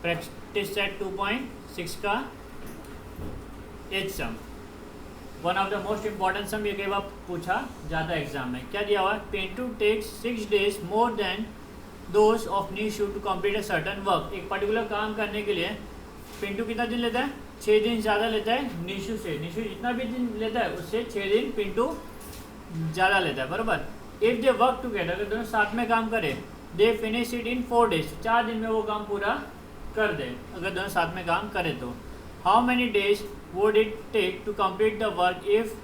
Practice set 2.6 का as sum, one of the most important sum, ये कई बार पूछा जाता है एग्जाम में। क्या दिया हुआ है? Pintu takes 6 days more than those of Nishu to complete a certain work. एक पर्टिकुलर काम करने के लिए पिंटू कितना दिन लेता है? 6 दिन ज़्यादा लेता है निशु से। निशु जितना भी दिन लेता है उससे 6 दिन पिंटू ज़्यादा लेता है, बराबर। इफ़ दे वर्क टुगेदर, अगर दोनों साथ में काम करें, they finish it in 4 days, 4 दिन में वो काम पूरा कर दे, अगर दोनों साथ में काम करें तो। How many days would it take to complete the work if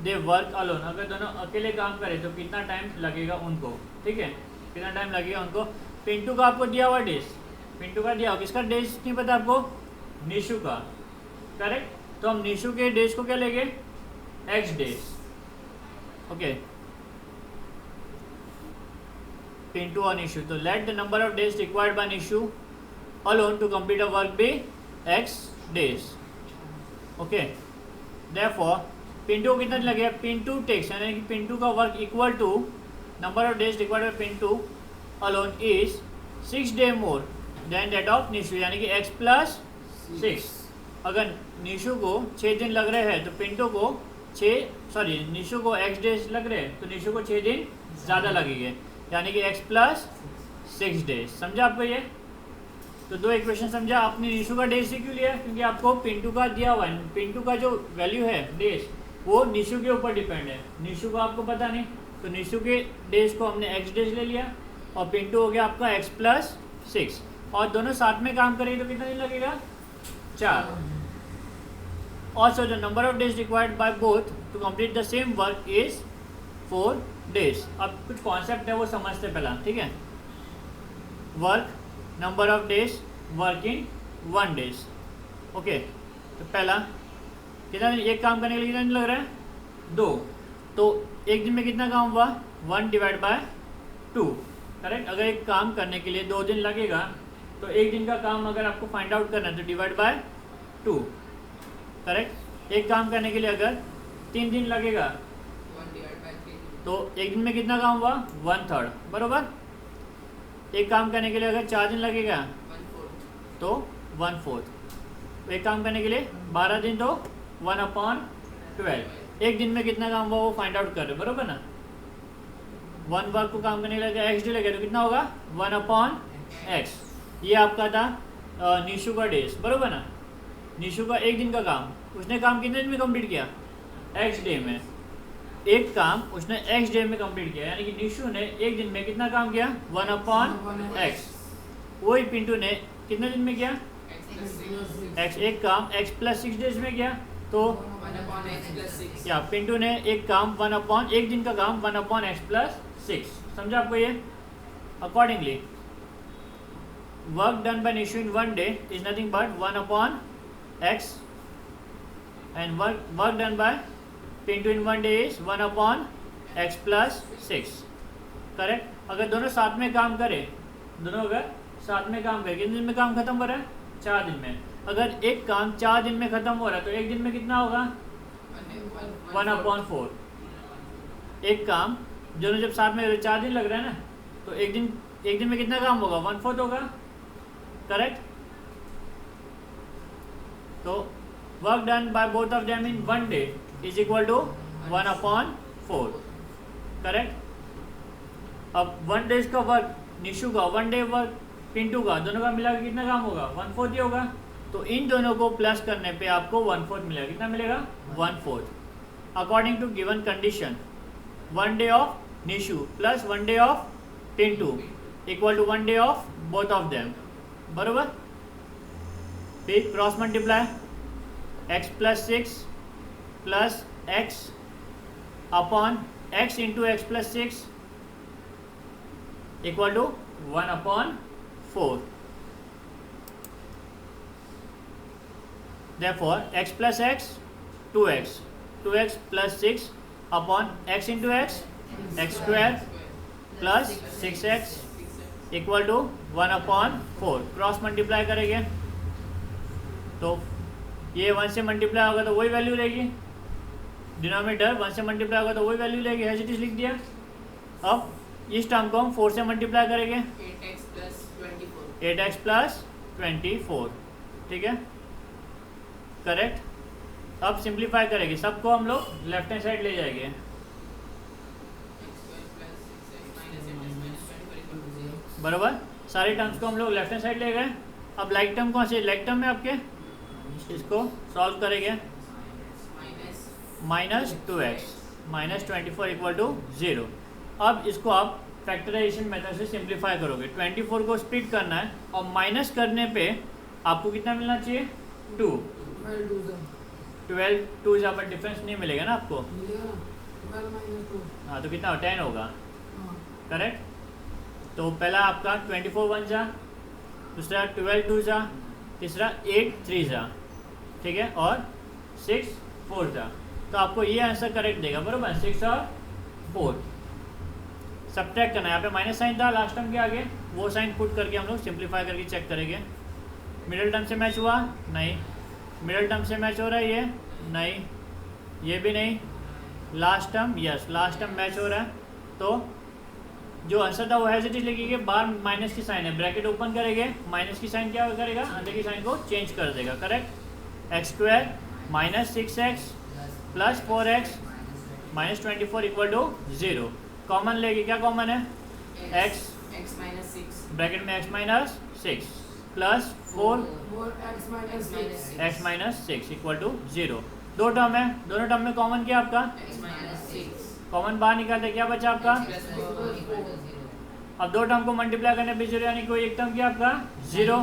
they work alone, अगर दोनों अकेले काम करें तो कितना टाइम लगेगा उनको, ठीक है, कितना टाइम लगेगा उनको। पिंटू का आपको दिया हुआ डेज, पिंटू का दिया हुआ, किसका डेज नहीं पता आपको? निशु का, करेक्ट। तो हम निशु के डेज को क्या लेंगे? एक्स डेज, ओके, पिंटू और निशु। तो let the number of days required by Nishu alone to complete a work be x days, okay. Therefore Pintu को कितना लगेगा? पिंटू टेक्स, यानी कि पिंटू का work equal to number of days required by Pintu alone is 6 days more than that of Nishu, यानी कि x plus 6। अगर निशु को 6 दिन लग रहे हैं तो पिंटू को निशु को x डेज लग रहे हैं तो निशु को 6 दिन ज़्यादा लगेंगे, यानी कि x प्लस 6 days। समझा आपको ये? तो दो इक्वेशन समझा आपने। निशु का डेज से क्यों लिया? क्योंकि आपको पिंटू का दिया हुआ है, पिंटू का जो वैल्यू है डेज वो निशु के ऊपर डिपेंड है, निशु का आपको पता नहीं, तो निशु के डेज को हमने x डेज ले लिया और पिंटू हो गया आपका x प्लस 6, और दोनों साथ में काम करेंगे तो कितना दिन लगेगा? 4। Also the number of days required by both to complete the same work is 4 days। अब कुछ कॉन्सेप्ट है वो समझते पहला, ठीक है। Work, number of days, work in 1 days, okay. तो पहला कितना दिन, एक काम करने के लिए कितना दिन लग रहा है? 2। तो एक दिन में कितना काम हुआ? 1 divided by 2, करेक्ट। अगर एक काम करने के लिए 2 दिन लगेगा तो एक दिन का काम अगर आपको फाइंड आउट करना है तो डिवाइड बाय 2, करेक्ट। एक काम करने के लिए अगर 3 दिन लगेगा तो एक दिन में कितना काम हुआ? 1/3, बरोबर। एक काम करने के लिए अगर 4 दिन लगेगा तो 1/4। एक काम करने के लिए 12 दिन तो 1/12। एक दिन में कितना काम हुआ वो फाइंड आउट कर रहे, बरोबर ना। 1 वर्क को काम करने के लिए एक्स डे लगेगा तो कितना होगा? 1/x। ये आपका था निशु का डेज, बरोबर ना। निशु का एक दिन का काम, उसने काम कितने दिन में कंप्लीट किया? एक्स डे में। एक काम उसने एक्स डे में कंप्लीट किया, यानी कि निशु ने एक दिन में कितना काम किया? 1/x। वही पिंटू ने कितने दिन में किया? x। एक काम x प्लस 6 डेज में किया, तो 1/x+6। या पिंटू ने एक काम एक दिन का काम 1/x प्लस 6। समझा आपको ये? Accordingly work done bye Nishu in 1 day is nothing but 1/x, and work done bye Pintu in 1 day is 1/x plus 6, correct. अगर दोनों साथ में काम करें, दोनों अगर साथ में काम करें, कितने दिन में काम खत्म हो रहा है? 4 दिन में। अगर एक काम 4 दिन में खत्म हो रहा है तो एक दिन में कितना होगा? 1/4। एक काम दोनों जब साथ में 4 दिन लग रहा है ना, तो एक दिन में कितना काम होगा? 1/4 होगा, करेक्ट। तो work done by both of them in 1 day is equal to 1/4, correct. अब 1 days का वर्क निशु का, 1 day वर्क पिंटू का, दोनों का मिला के कितना काम होगा? 1/4 ही होगा। तो इन दोनों को प्लस करने पे आपको 1/4 मिलेगा। कितना मिलेगा? 1/4। According to given condition 1 day of Nishu plus 1 day of Pintu equal to 1 day of both of them, बरोबर। फिर cross multiply, x plus 6 plus x upon x into x plus 6 equal to 1/4। Therefore x plus x 2x plus 6 upon x into x square plus 6x equal to 1/4। Cross multiply करेंगे तो ये 1 से multiply होगा तो वही value रहेगी, denominator 1 से multiply होगा तो वही वैल्यू रहेगी, एज इट इज लिख दिया। अब इस टर्म को हम 4 से मल्टीप्लाई करेंगे, 8x प्लस 24, ठीक है, करेक्ट। अब सिंप्लीफाई करेंगे, सबको हम लोग लेफ्ट हैंड साइड ले जाएंगे, बराबर। सारे टर्म्स को हम लोग लेफ्ट हैंड साइड ले गए। अब लाइक टर्म कौन से, लाइक टर्म में आपके इसको सॉल्व करेंगे, -2x -24 इक्वल टू 0। अब इसको आप फैक्टराइजेशन मेथड से सिंप्लीफाई करोगे। 24 को स्प्लिट करना है और माइनस करने पे आपको कितना मिलना चाहिए, 2। 12 2 यहाँ पर डिफरेंस नहीं मिलेगा ना आपको, हाँ, तो कितना 10 होगा, करेक्ट। तो पहला आपका 24 1 जा, दूसरा 12 2 जा, तीसरा 8 3 जा, ठीक है, और 6 4 जा। तो आपको ये आंसर करेक्ट देगा, बराबर। 6 और 4 सब्ट्रैक्ट करना है, यहाँ पे माइनस साइन था लास्ट टर्म के आगे, वो साइन पुट करके हम लोग सिंप्लीफाई करके चेक करेंगे। मिडिल टर्म से मैच हुआ, नहीं। मिडिल टर्म से मैच हो रहा है, ये नहीं, ये भी नहीं। Last term, yes, last term match हो रहा है। तो जो आंसर था वो एज इट इज लिखिए, बाहर माइनस की साइन है, ब्रैकेट ओपन करेंगे, माइनस की साइन क्या करेगा, अंदर की साइन को चेंज कर देगा, correct. x² -6x + 4x -24 equal to 0। Common लेगी, क्या कॉमन है, x ब्रैकेट में x -6 plus 4x -6 equal to 0। दो टर्म है, दोनों टर्म में कॉमन क्या आपका, कॉमन बाहर निकालते, क्या बचा आपका। अब दो टर्म को मल्टीप्लाई करने पे 0, यानी कोई एक टर्म क्या आपका 0।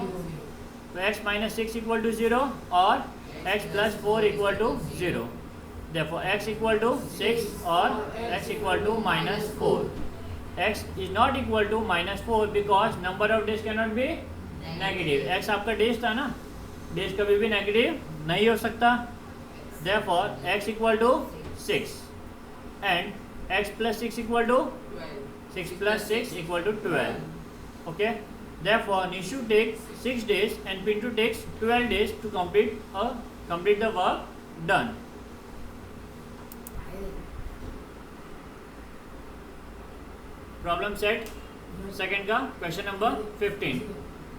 तो x -6 इक्वल टू 0 और x + 4 equal to 0। Therefore x equal to 6 और x equal to -4। x is not equal to -4 because number of days can not be negative. x आपका डेज था ना, डेज कभी भी नेगेटिव नहीं हो सकता। Therefore x equal to 6 and x + 6 equal to 6 + 6 equal to 12, okay। Therefore Nishu takes 6 days and Pintu takes 12 days to complete the work done। Problem set second का question number 15।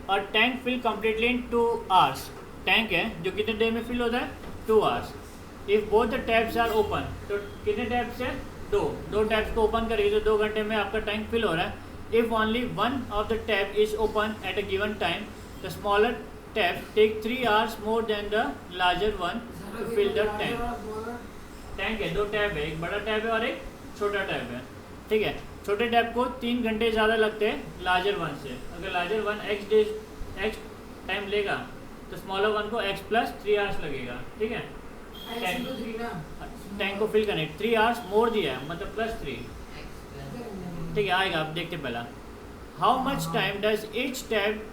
A tank fill completely in 2 hours। Tank है जो कितने देर में fill होता है, 2 hours। If both the taps are open, तो कितने taps है, दो टैप्स को ओपन करेगी तो 2 घंटे में आपका टैंक फिल हो रहा है। If only one of the tap is open at a given time, the smaller tap take 3 hours more than the larger one to fill the tank. Tank है, 2 टैप है, एक बड़ा टैप है और एक छोटा टैप है, ठीक है। छोटे टैप को 3 घंटे ज़्यादा लगते हैं लार्जर वन से। अगर लार्जर वन x टाइम लेगा तो स्मॉलर वन को x + 3 hours लगेगा, ठीक है। टैंक को फिल करने 3 hours मोर दिया है, मतलब +3, ठीक है, आएगा। आप देखते पहला, how much time does each tap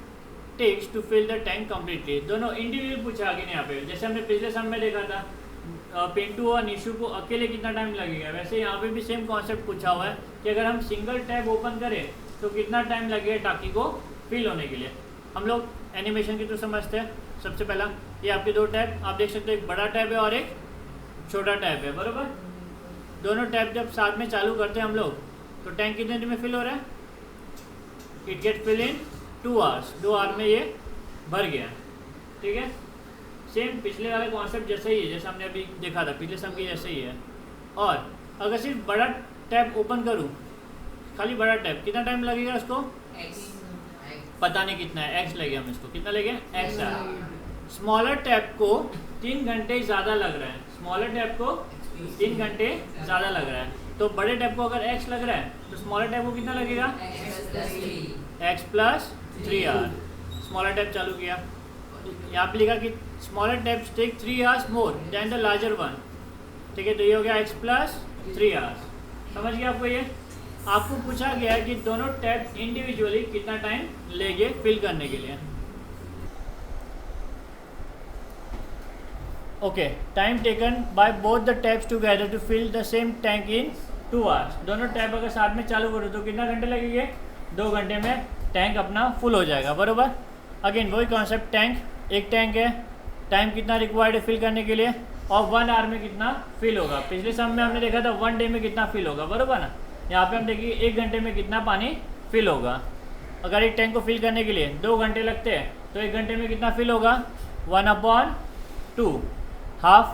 takes to fill the tank completely. दोनों इंडिविजुअल पूछा आगे यहाँ पे, जैसे हमने पिछले सम में देखा था पिंटू और निशु को अकेले कितना टाइम लगेगा, वैसे यहाँ पे भी सेम कॉन्सेप्ट पूछा हुआ है कि अगर हम सिंगल टैब ओपन करें तो कितना टाइम लगेगा टाकी को फिल होने के लिए। हम लोग एनिमेशन के थ्रू समझते हैं। सबसे पहला ये आपके 2 टैब आप देख सकते हो, एक बड़ा टैब है और एक छोटा टैब है, बराबर। दोनों टैब जब साथ में चालू करते हैं हम लोग तो टैंक कितने देर में फिल हो रहा है, it get fill in 2 hours। 2 hour में ये भर गया, ठीक है। सेम पिछले वाले कॉन्सेप्ट जैसे ही है, जैसे हमने अभी देखा था पिछले सम की जैसे ही है। और अगर सिर्फ बड़ा टैब ओपन करूँ, खाली बड़ा टैब, कितना टाइम लगेगा उसको, पता नहीं कितना है, x लगेगा, हम इसको कितना लगेगा, x है। स्मॉलर टैब को 3 घंटे ज़्यादा लग रहा है, स्मॉलर टैब को 3 घंटे ज़्यादा लग रहा है। तो बड़े टैब को अगर x लग रहा है तो स्मॉलर टैब को कितना लगेगा, x + 3 hours। स्मॉलर टैब चालू किया, यहाँ पे लिखा कि smaller taps take 3 hours more than the larger one, ठीक है। तो ये हो गया x + 3 hours। समझ गया आपको। ये आपको पूछा गया है कि दोनों टैब इंडिविजुअली कितना टाइम लेंगे फिल करने के लिए। Okay, time taken by both the taps together to fill the same tank in 2 hours। दोनों टैब अगर साथ में चालू करो तो कितना घंटे लगेंगे, 2 घंटे में टैंक अपना फुल हो जाएगा, बराबर। अगेन वही कॉन्सेप्ट, टैंक, एक टैंक है, टाइम कितना रिक्वायर्ड है फिल करने के लिए, और 1 hour में कितना फिल होगा। पिछले सम में हमने देखा था 1 day में कितना फिल होगा, बराबर ना। यहाँ पे हम देखिए 1 घंटे में कितना पानी फिल होगा। अगर एक टैंक को फिल करने के लिए 2 घंटे लगते हैं तो 1 घंटे में कितना फिल होगा? 1/2, हाफ,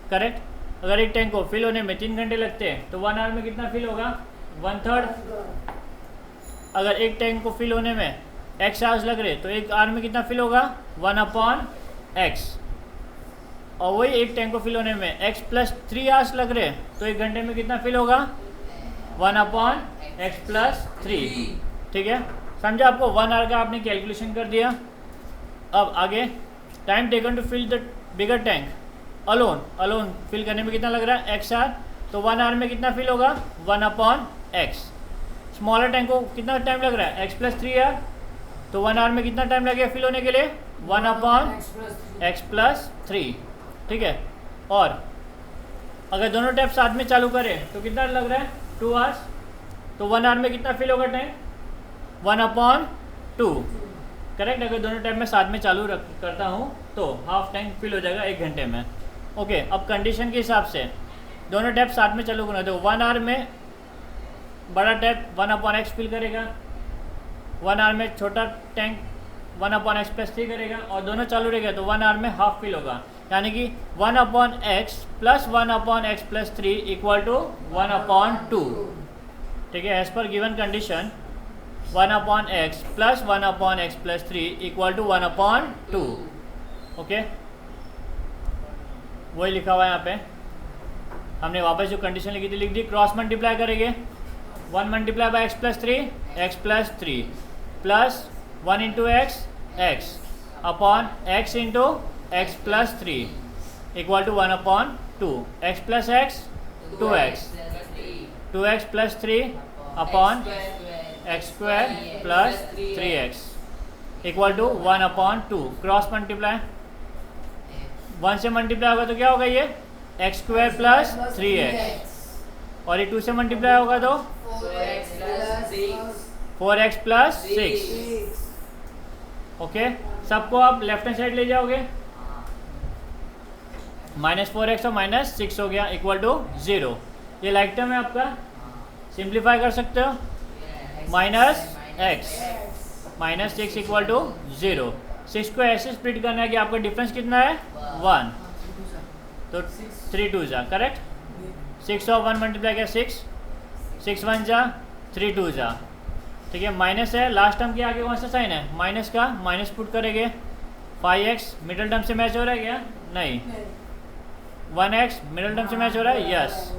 करेक्ट। अगर एक टैंक को फिल होने में 3 घंटे लगते हैं तो 1 आवर में कितना फिल होगा? 1/3। अगर एक टैंक को फिल होने में x आवर्स लग रहे तो 1 आवर में कितना फिल होगा? 1/x। और वही एक टैंक को फिल होने में x + 3 आवर्स लग रहे तो 1 घंटे में कितना फिल होगा? 1/x + 3। ठीक है, समझा आपको? 1 आवर का आपने कैलकुलेशन कर दिया। अब आगे, time taken to fill the bigger tank alone fill करने में कितना लग रहा है? x hour. तो 1 आवर में कितना फिल होगा? 1/x। स्मॉलर टैंक को कितना टाइम लग रहा है? x + 3 hour. तो 1 आवर में कितना टाइम लगेगा फिल होने के लिए? 1/x + 3। ठीक है, और अगर दोनों टैप साथ में चालू करें तो कितना लग रहा है? 2 आवर्स। तो 1 आवर में कितना फिल होगा टाइम? 1/2, करेक्ट। अगर दोनों टैप में साथ में चालू करता हूँ तो हाफ टैंक फिल हो जाएगा 1 घंटे में। ओके, अब कंडीशन के हिसाब से दोनों टैप साथ में चालू करना, तो 1 आवर में बड़ा टैप 1/x फिल करेगा, 1 आवर में छोटा टैंक 1/x + 3 करेगा, और दोनों चालू रहेगा तो 1 आवर में हाफ फिल होगा। यानी कि 1/x + 1/x + 3 = 1/2। ठीक है, as per given condition 1/x + 1/x + 3 = 1/2। Okay, वही लिखा हुआ है यहाँ पे। हमने वापस जो कंडीशन लिखी थी लिख दी। क्रॉस मल्टीप्लाई करेंगे, 1 × x + 3 x + 3 plus 1 × x x upon x × x + 3 = 1/2। x + x 2x, 2x + 3 upon x² + 3x = 1/2। Cross multiply, 1 से मल्टीप्लाई होगा तो क्या होगा? ये x² + 3x, और ये 2 से मल्टीप्लाई होगा तो 4x + 6। ओके, सबको आप लेफ्ट हैंड साइड ले जाओगे, -4x और -6 हो गया = 0। ये लाइक टर्म है आपका, सिंप्लीफाई कर सकते हो। -x -6 = 0। 6 को ऐसे स्प्लिट करना है कि आपका डिफरेंस कितना है? 1। तो 3 2 जा, करेक्ट। 6 और 1 मल्टीप्लाई किया 6, 6 1 जा, 3 2 जा। ठीक है, माइनस है, लास्ट टर्म के आगे कौन सा साइन है? माइनस का, माइनस पुट करेंगे। 5x मिडिल टर्म से मैच हो रहा है क्या? नहीं। 1x मिडिल टर्म से मैच हो रहा है? यस।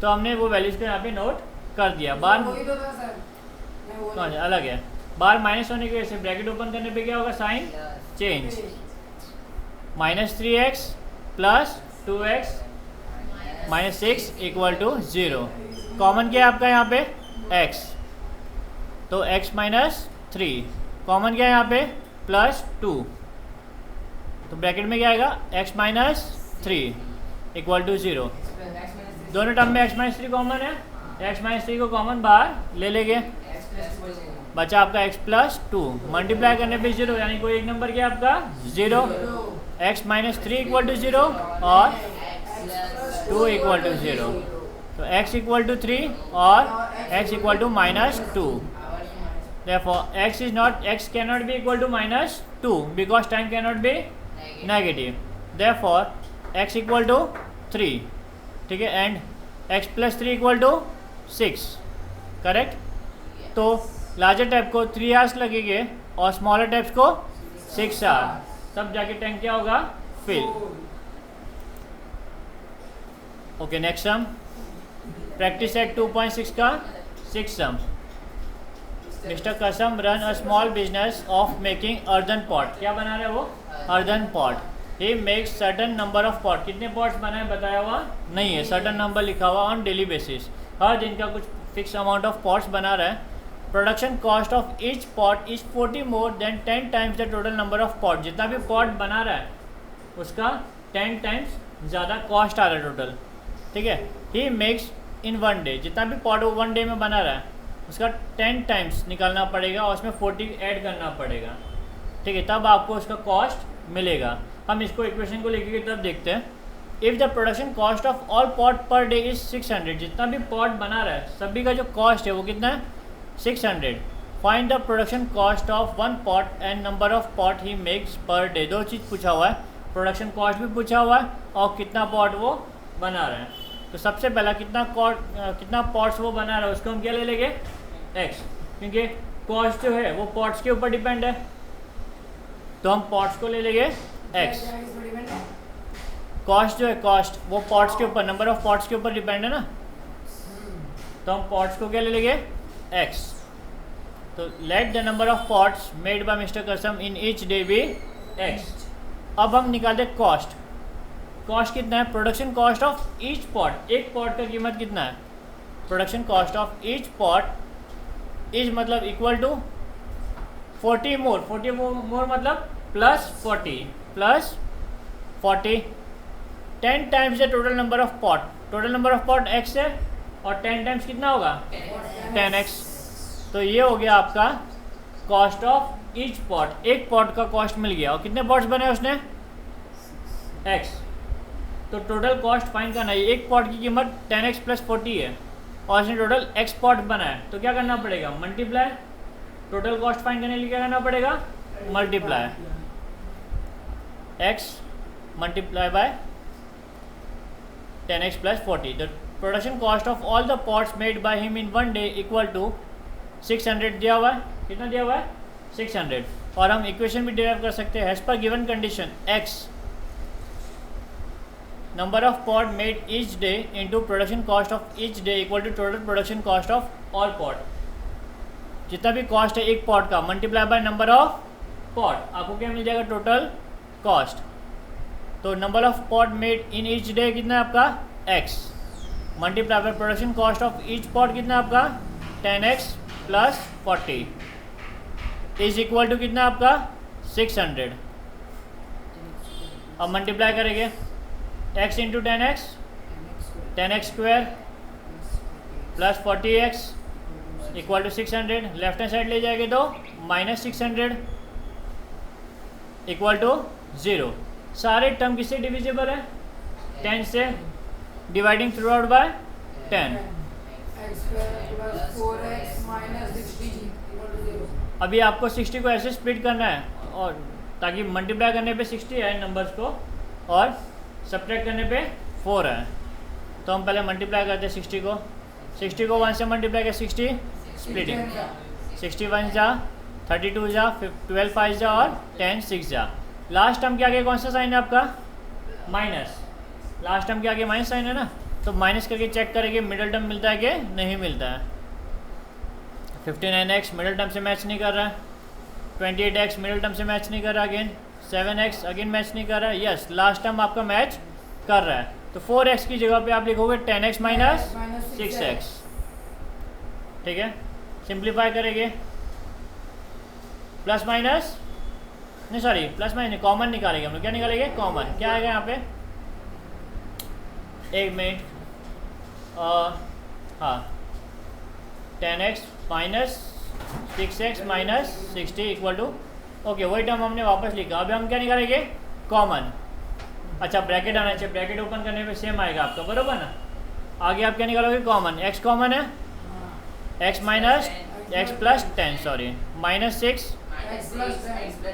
तो हमने वो वैल्यूज को यहाँ पे नोट कर दिया। बार कौन अलग है, बार माइनस होने की वजह से ब्रैकेट ओपन करने पे क्या होगा? Sign change. -3x + 2x -6 = 0। Common क्या है आपका यहाँ पे? x, तो x - 3। कॉमन क्या है यहाँ पे? +2। तो ब्रैकेट में क्या आएगा? x - 3 = 0। दोनों टर्म में x - 3 कॉमन है, x - 3 को कॉमन बाहर ले लेंगे, बचा आपका x + 2। मल्टीप्लाई करने पे 0, यानी कोई एक नंबर क्या आपका? 0। x - 3 = 0 और 2 = 0। तो x = 3 और x = -2। Therefore x cannot be equal to -2 because time cannot be negative. Therefore x = 3। ठीक है, एंड x + 3 = 6, करेक्ट। तो लार्जर टैप को 3 आवर्स लगेंगे और स्मॉलर टैप्स को 6 आवर्स, तब जाके टैंक क्या होगा? Fill. Okay, next sum, practice set 2.6 का 6th sum. Mister Kasam run a small business of making earthen pot. क्या बना रहे हैं वो? Earthen pot. He makes certain number of pot. कितने पॉट्स बनाए बताया हुआ नहीं है, सर्टन नंबर लिखा हुआ ऑन डेली बेसिस। हर दिन का कुछ फिक्स अमाउंट ऑफ पॉट्स बना रहा है। Production cost of each pot is 40 more than 10 times the total number of pot. जितना भी पॉट बना रहा है उसका 10 टाइम्स ज़्यादा कॉस्ट आ रहा है टोटल। ठीक है, ही मेक्स इन 1 डे। जितना भी पॉट वो 1 डे में बना रहा है उसका 10 टाइम्स निकालना पड़ेगा और उसमें 40 ऐड करना पड़ेगा। ठीक है, तब आपको उसका कॉस्ट मिलेगा। हम इसको इक्वेशन को लेके तब देखते हैं। If the production cost of all pot per day is 600। जितना भी पॉट बना रहा है सभी का जो कॉस्ट है वो कितना है? 600 find the production cost of one pot and number of pot he makes per day. दो चीज़ पूछा हुआ है, प्रोडक्शन कॉस्ट भी पूछा हुआ है और कितना पॉट वो बना रहे हैं। तो सबसे पहला कितना पॉट्स वो बना रहा है उसको हम क्या ले लेंगे, एक्स, क्योंकि कॉस्ट जो है वो पॉट्स के ऊपर डिपेंड है, तो हम पॉट्स को ले लेंगे एक्स। कॉस्ट जो है कॉस्ट वो पॉट्स के ऊपर, नंबर ऑफ पॉट्स के ऊपर डिपेंड है ना, तो हम पॉट्स को क्या ले लेंगे, एक्स। तो let the number of pots made by mister Qasim in each day be X. अब हम निकालते कॉस्ट। कॉस्ट कितना है, production cost of each pot, एक पॉट का कीमत कितना है, production cost of each pot is मतलब इक्वल टू 40 मोर मतलब plus 40 10 times the total number of pot. Total number of pot X है और 10 टाइम्स कितना होगा, 10x। तो ये हो गया आपका कॉस्ट ऑफ ईच पॉट, एक पॉट का कॉस्ट मिल गया। और कितने पॉट्स बने उसने, x। तो टोटल कॉस्ट फाइंड करना है, एक पॉट की कीमत 10x प्लस 40 है और इसने टोटल x पॉट बनाया, तो क्या करना पड़ेगा, मल्टीप्लाई। टोटल कॉस्ट फाइंड करने के लिए क्या करना पड़ेगा, multiply x multiply by 10x plus 40। The production cost of all the pots made by him in one day equal to 600 दिया हुआ है, कितना दिया हुआ है, 600। और हम इक्वेशन भी डिराइव कर सकते हैं, as per given condition x number of pot made each day into production cost of each day equal to total production cost of all pot. जितना भी कॉस्ट है एक पॉट का multiply by number of pot, आपको क्या मिल जाएगा, total cost. तो number of pot made in each day कितना है आपका, x multiply by production cost of each pot कितना है आपका, 10x plus 40 is equal to कितना आपका, 600। अब मल्टीप्लाई करेंगे x into 10x, 10x square plus 40x equal to 600। Left hand side ले जाएंगे तो माइनस 600 इक्वल टू 0। सारे टर्म किससे डिविजिबल है, 10 से, डिवाइडिंग थ्रू आउट बाय 10। अभी आपको 60 को ऐसे स्प्लिट करना है और ताकि मल्टीप्लाई करने पे 60 है नंबर्स को और सब्ट्रैक्ट करने पे 4 है। तो हम पहले मल्टीप्लाई करते हैं 60 को 1 से मल्टीप्लाई कर 60 स्प्लिटिंग, 61 जा, 32 जा, 12 5 जा और 10 6 जा। लास्ट टर्म के आगे कौन सा साइन है आपका, माइनस। लास्ट टर्म के आगे माइनस साइन है ना, तो माइनस करके चेक करेंगे मिडिल टर्म मिलता है कि नहीं मिलता है। 59x मिडिल टर्म से मैच नहीं कर रहा है, 28x मिडिल टर्म से मैच नहीं कर रहा, अगेन 7x अगेन मैच नहीं कर रहा है, यस लास्ट टर्म आपका मैच कर रहा है। तो 4x की जगह पे आप लिखोगे 10x माइनस 6x, ठीक है। सिंप्लीफाई करेंगे, प्लस माइनस नहीं सॉरी प्लस माइनस कॉमन निकालेंगे हम लोग, क्या निकालेंगे, कॉमन। क्या आएगा यहाँ पे, एक मिनट, हाँ 10x minus 6x minus 60 equal to, okay वही टर्म हमने वापस लिखा। अभी हम क्या निकालेंगे, कॉमन। अच्छा ब्रैकेट आना चाहिए, ब्रैकेट ओपन करने पे सेम आएगा आपका, बरोबर ना। आगे आप क्या निकालोगे, कॉमन। x कॉमन है, x minus x plus 10 sorry minus 6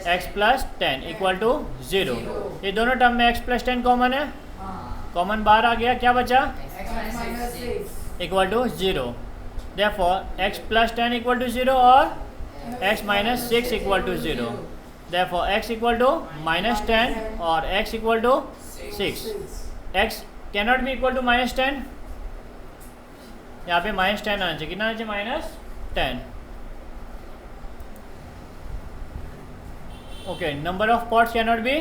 x plus 10 equal to 0। ये दोनों टर्म में x प्लस 10 कॉमन है, कॉमन बाहर आ गया, क्या बचा, equal to 0। Therefore x plus 10 equal to 0 और x minus 6 equal to 0। Therefore x equal to minus 10 और x equal to 6। x cannot be equal to minus 10, यहाँ पे माइनस 10 आना चाहिए, कितना आना चाहिए, minus 10। Okay, number of pots cannot be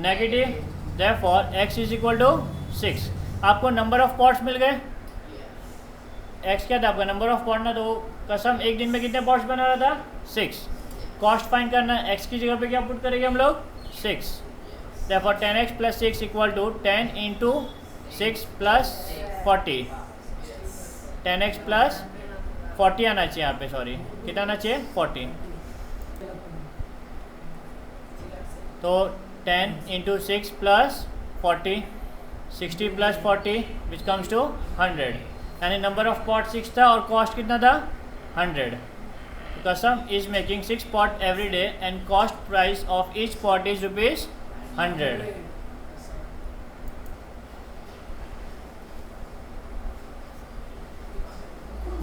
negative, therefore x is equal to 6। आपको number of pots मिल गए, x क्या था आपका, नंबर ऑफ पॉट ना, तो कसम एक दिन में कितने पॉट्स बना रहा था, 6। कॉस्ट फाइंड करना है, x की जगह पे क्या पुट करेंगे हम लोग, 6। Therefore 10x plus 6 equal to 10 into 6 plus 40, 10x plus 40 आना चाहिए यहाँ पे, सॉरी कितना आना चाहिए, 40। तो 10 into 6 plus 40, 60 plus 40 which comes to 100। यानी नंबर ऑफ पॉट 6 था और कॉस्ट कितना था, 100। Kasam is making 6 pot every day and cost price of each pot is rupees 100.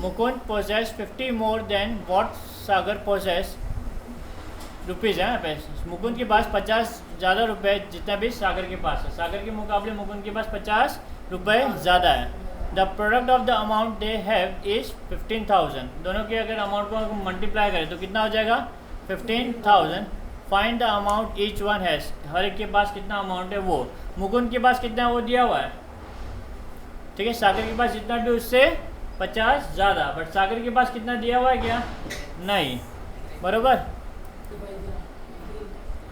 Mukund possess 50 more than what Sagar possess rupees है पैसे। मुकुंद के पास 50 ज़्यादा रुपए जितना भी सागर के पास है। सागर के मुकाबले मुकुंद के पास 50 रुपए ज़्यादा है। The product of the amount they have is 15,000। दोनों के अगर अमाउंट को मल्टीप्लाई करें तो कितना हो जाएगा 15,000। Find the amount each one has. हर एक के पास कितना अमाउंट है वो। मुकुंद के पास कितना है वो दिया हुआ है, ठीक है। सागर के पास जितना भी उससे 50 ज़्यादा, बट सागर के पास कितना दिया हुआ है क्या, नहीं, बराबर।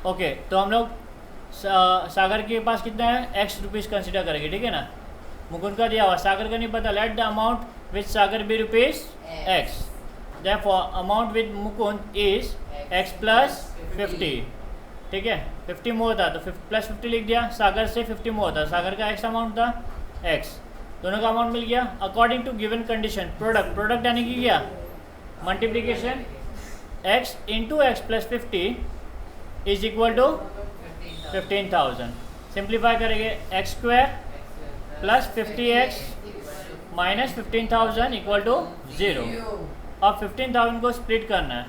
ओके तो हम लोग सागर के पास कितना है x रुपीज़ कंसिडर करेंगे, ठीक है ना। मुकुंद का दिया हुआ, सागर का नहीं पता। Let the amount with Sagar B rupees x। Therefore amount with Mukund is x plus 50, ठीक है। 50 मोर था तो प्लस 50 लिख दिया। सागर से 50 मोर था, सागर का x अमाउंट था x, दोनों का अमाउंट मिल गया। According to given condition product यानी कि क्या, multiplication x into x plus 50 is equal to 15,000। Simplify करेंगे x square plus 50x minus 15,000 equal to 0। अब 15,000 को स्प्लिट करना है,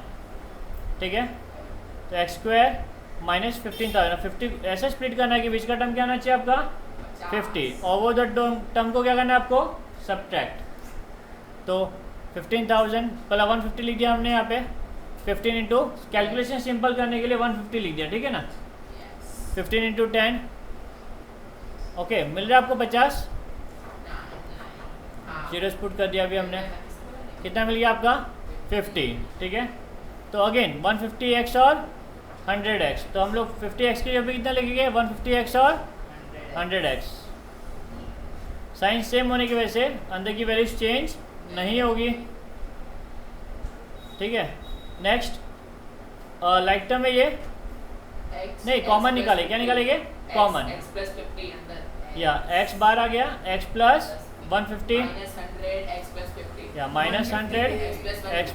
ठीक है। तो x स्क्वायर माइनस 15,000, 50 ऐसे स्प्लिट करना है कि बीच का टर्म क्या आना चाहिए आपका 50, और वो टर्म को क्या करना है आपको सब्ट्रैक्ट। तो 15,000 पहला 150 लिख दिया हमने यहाँ पे। 15 इंटू कैलकुलेशन सिंपल करने के लिए 150 लिख दिया, ठीक है ना। 15 इंटू 10, ओके, मिल रहा है आपको 50। जीरो पुट कर दिया अभी हमने। कितना मिल गया आपका 50, ठीक है। तो अगेन 150x और 100x, तो हम लोग 50x के लिए भी कितना लिखेंगे 150x और 100x। साइन सेम होने की वजह से अंदर की वैल्यूज चेंज नहीं होगी, ठीक है। नेक्स्ट लाइक टर्म है ये नहीं, कॉमन निकाले, क्या निकालेंगे कॉमन, या x बार आ गया x प्लस 150 या minus 100 x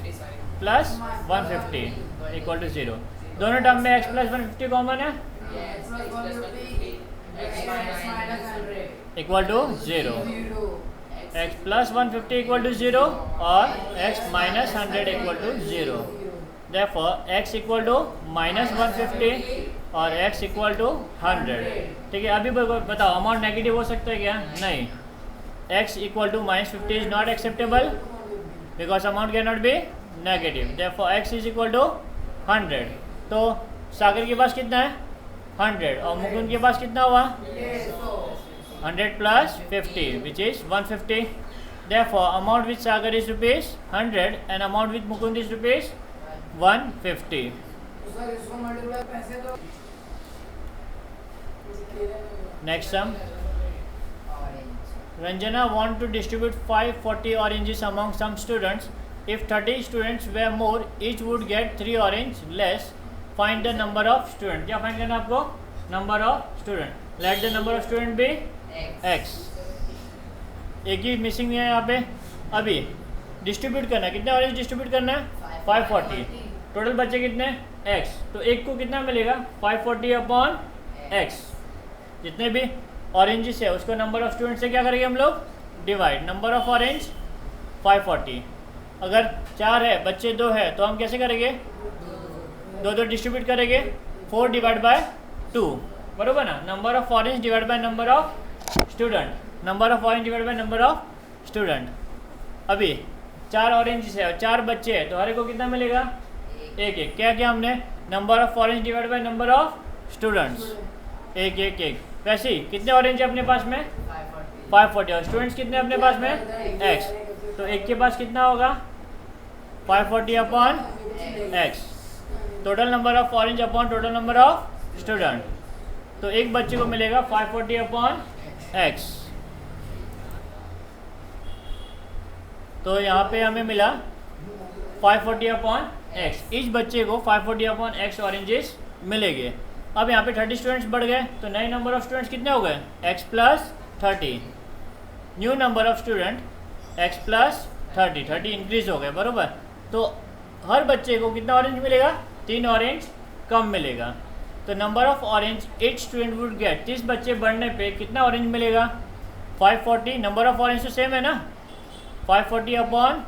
plus 150 equal to 0। दोनों टर्म में x प्लस 150 कॉमन है, equal to 0। x plus 150 equal to 0 और x minus 100 equal to 0। Therefore x equal to minus 150 और x इक्वल टू 100, ठीक है। अभी बताओ अमाउंट नेगेटिव हो सकता है क्या, नहीं। x equal to minus 50 is not acceptable because amount can not be negative. Therefore x is equal to 100। तो सागर के पास कितना है 100 और मुकुंद के पास कितना हुआ 100 plus 50 which is 150। Therefore amount with Sagar is rupees 100 and amount with Mukund is rupees 150। Next sum. Ranjana want to distribute 540 oranges among some students. If 30 students were more, each would get 3 orange less. Find the number of students. क्या find करना है आपको, number of student. Let the number of student be x। एक ही missing है यहाँ पे। अभी distribute करना है, कितने ऑरेंज डिस्ट्रीब्यूट करना है 540। टोटल बच्चे कितने x, तो एक को कितना मिलेगा 540 अपॉन x। जितने भी ऑरेंजेस है उसको नंबर ऑफ स्टूडेंट से क्या करेंगे हम लोग डिवाइड। Number of orange 540। अगर 4 है बच्चे 2 है तो हम कैसे करेंगे, 2 डिस्ट्रीब्यूट करेंगे 4 डिवाइड बाय 2, बरोबर ना। Number of orange divide by number of student, number of orange divide by number of student. अभी 4 ऑरेंज है और 4 बच्चे हैं तो हर एक को कितना मिलेगा 1-1। क्या क्या हमने number of orange divide by number of students 1-1-1। वैसे ही कितने ऑरेंज है अपने पास में 540 और स्टूडेंट्स कितने अपने पास में x, तो एक के पास कितना होगा 540 upon x। Total number of orange upon total number of student, तो एक बच्चे को मिलेगा 540 अपॉन x। तो यहाँ पे हमें मिला 540 अपॉन x। इस बच्चे को 540 अपॉन x ऑरेंजेस मिलेंगे। अब यहाँ पे 30 स्टूडेंट्स बढ़ गए तो नए नंबर ऑफ स्टूडेंट्स कितने हो गए x plus 30। New number of student x plus 30 increase हो गए, बरोबर। तो हर बच्चे को कितना ऑरेंज मिलेगा, 3 ऑरेंज कम मिलेगा। तो number of orange 8 student would get, 30 बच्चे बढ़ने पे कितना ऑरेंज मिलेगा, 540। नंबर ऑफ ऑरेंज तो सेम है ना, 540 अपॉन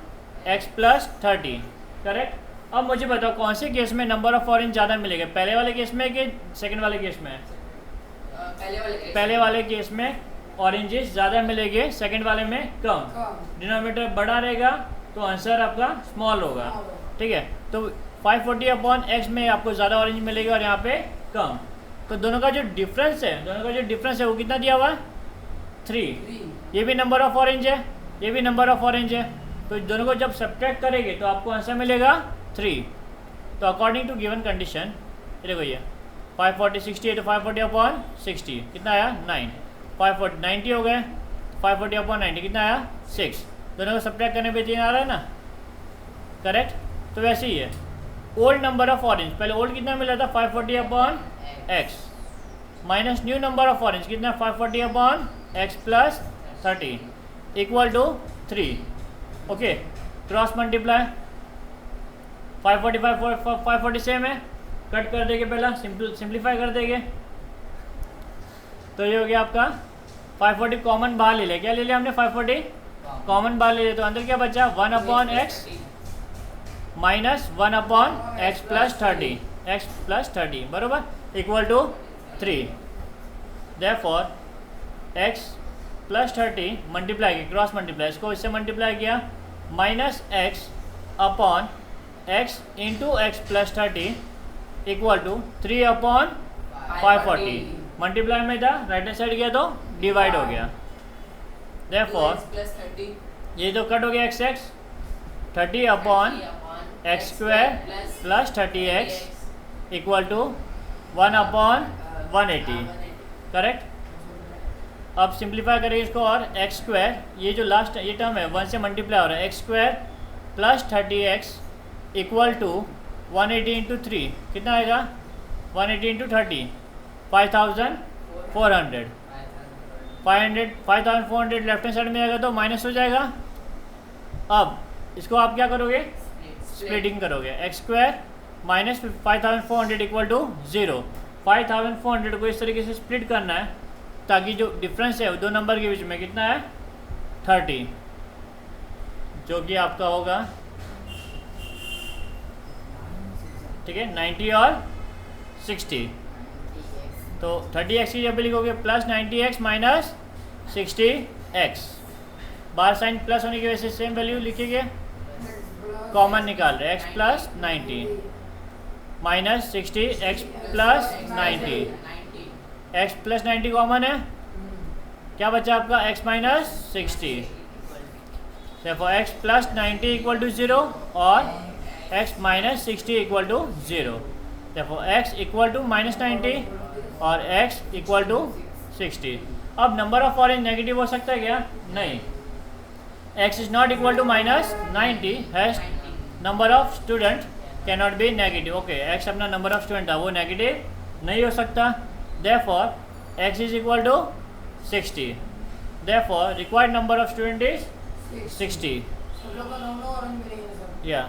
x प्लस 30, करेक्ट। अब मुझे बताओ कौन से केस में नंबर ऑफ ऑरेंज ज़्यादा मिलेगा, पहले वाले केस में कि सेकंड वाले केस में? पहले वाले केस में ऑरेंजेस ज़्यादा मिलेंगे, सेकंड वाले में कम। डिनोमिनेटर बड़ा रहेगा तो आंसर आपका स्मॉल होगा, ठीक है। तो 540 अपॉन x में आपको ज़्यादा ऑरेंज मिलेगा और यहाँ पे कम। तो दोनों का जो डिफरेंस है वो कितना दिया हुआ है, 3। ये भी नंबर ऑफ ऑरेंज है, ये भी नंबर ऑफ ऑरेंज है। तो दोनों को जब सब्ट्रैक्ट करेंगे तो आपको आंसर मिलेगा 3। तो अकॉर्डिंग टू गिवन कंडीशन, देखो ये 540 60 है तो 540 अपॉन 60 कितना आया, 9। 540 90 हो गए, 540 अपॉन 90 कितना आया, 6। दोनों को सब्ट्रैक्ट करने पे 3 आ रहा है ना, करेक्ट। तो वैसे ही है ओल्ड नंबर ऑफ ऑरेंज, पहले ओल्ड कितना मिला था 540 upon x minus new number of orange कितना 540 upon x plus 30 equal to 3। Okay, cross multiply 540 same है, कट कर देंगे, पहला सिंप्लीफाई कर देंगे। तो ये हो गया आपका 540 कॉमन बाहर ले लिया, क्या ले लिया हमने 540 कॉमन बाहर ले लिया, तो अंदर क्या बचा 1 upon x minus 1 upon x plus 30 बराबर equal to 3। Therefore x plus 30 multiply किया, क्रॉस मल्टीप्लाई, इसको इससे मल्टीप्लाई किया, minus x upon x into x plus 30 equal to 3 upon 540। Multiply में था, राइट हैंड साइड गया तो डिवाइड हो गया। देयरफॉर ये तो कट हो गया x 30 upon x square plus 30x equal to 1 upon 180, correct. अब सिंप्लीफाई करेंगे इसको और एक्स स्क्वायर, ये जो लास्ट ये टर्म है 1 से मल्टीप्लाई हो रहा है, x square plus 30x equal to 180 into 3 कितना आएगा, 180 इंटू 30 5400। 5400 लेफ्ट हैंड साइड में आएगा तो माइनस हो जाएगा। अब इसको आप क्या करोगे, स्प्लिटिंग करोगे, x square minus 5400 equal to 0। 5400 को इस तरीके से स्प्लिट करना है ताकि जो डिफरेंस है दो नंबर के बीच में कितना है 30, जो कि आपका होगा, ठीक है, 90 और 60। तो 30x की जब लिखोगे प्लस 90x माइनस 60x, बाहर साइन प्लस होने की वजह से सेम वैल्यू लिखेंगे, कॉमन निकाल रहे x plus 90 minus 60 x plus 90, x plus 90 common है, क्या बचा आपका x माइनस 60। देखो x प्लस 90 इक्वल टू 0 और x माइनस 60 इक्वल टू 0। देखो x इक्वल टू माइनस 90 और x इक्वल टू 60। अब नंबर ऑफ ऑरेंज नेगेटिव हो सकता है क्या, नहीं, x is not equal to minus 90 has number of student can not be negative. Okay, x अपना number of student था वो नेगेटिव नहीं हो सकता, therefore x is equal to 60, therefore required number of student is 60। या